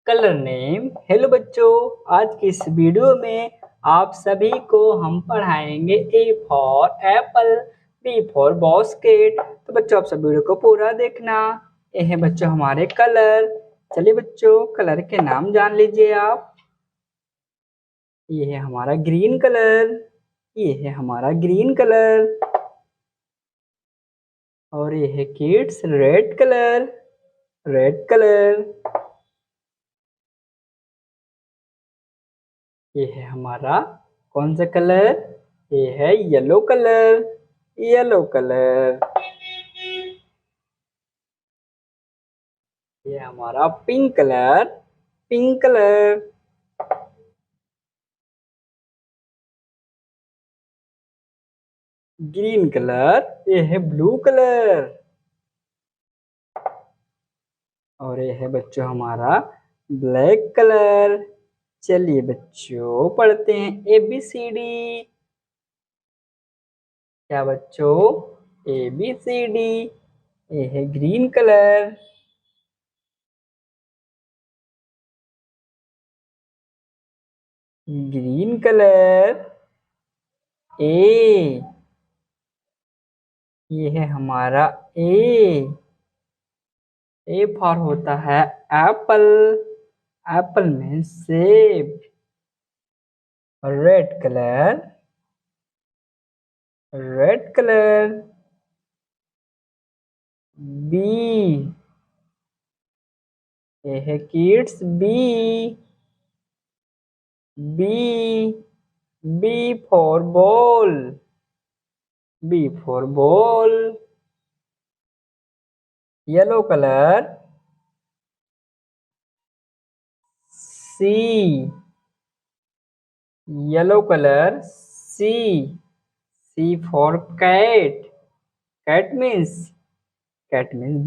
Colour name. Hello बच्चों, आज की इस वीडियो में आप सभी को हम पढ़ाएंगे A for apple, B for basket. तो बच्चों आप सब वीडियो को पूरा देखना। ये है बच्चों हमारे कलर। चलिए बच्चों कलर के नाम जान लीजिए आप। ये है हमारा ग्रीन कलर, ये है हमारा ग्रीन कलर। और ये है kids red colour, red colour. ये है हमारा कौन सा कलर? ये है येलो कलर, येलो कलर। ये हमारा pink colour, pink colour. Green colour, ये है ब्लू कलर। और ये है बच्चों हमारा ब्लैक कलर। चलिए बच्चों पढ़ते हैं ABCD। क्या बच्चों? ABCD। ये है ग्रीन कलर, ग्रीन कलर। ए, ये है हमारा ए। ए फॉर होता है एप्पल, एप्पल में सेब। Red colour, red colour. B, ये है kids B, B, B for ball, B for ball. Yellow colour, C, yellow colour C, C for cat, cat means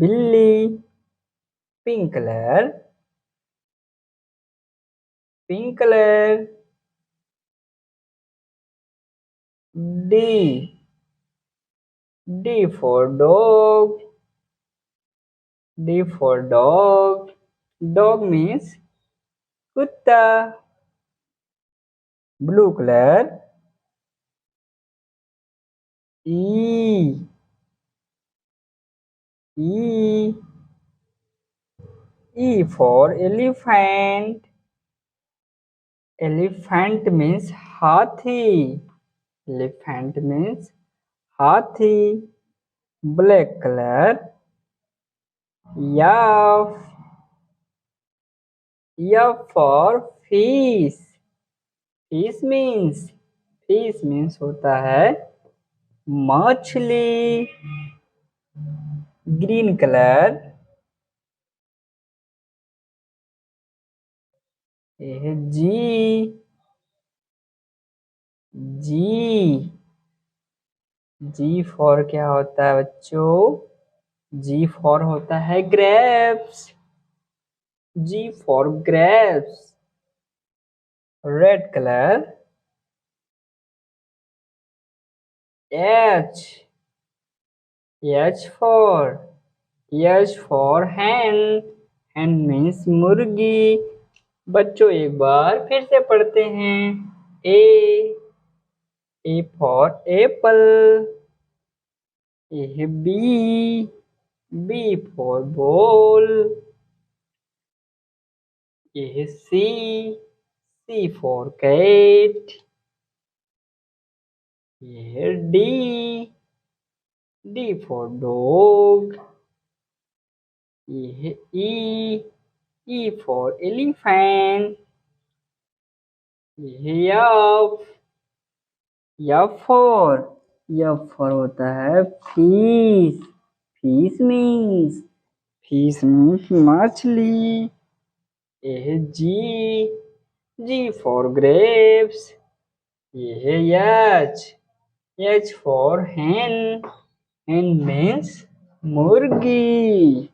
बिल्ली। Pink colour, pink colour. D, D for dog, D for dog, dog means कुत्ता। Blue colour. E, E, E for elephant, elephant means हाथी, elephant means हाथी। Black colour. F, F for fish, fish means होता है मछली। Green colour. ये है जी, जी, जी for क्या होता है बच्चों? जी फॉर होता है grapes, G for grapes. Red colour. H, H for, H for hen, hen means मुर्गी। बच्चों एक बार फिर से पढ़ते हैं। ए फॉर एप्पल, ये है बी, बी फॉर बॉल। ये है सी, सी फॉर कैट। ये है डी, डी फॉर डॉग। ये है ई, ई फॉर एलिफेंट। ये है यफ, यफ फॉर होता है fish, fish means, fish means मछली। ये है जी, जी फॉर ग्रेप्स। ये है H, H for hen, hen means मुर्गी।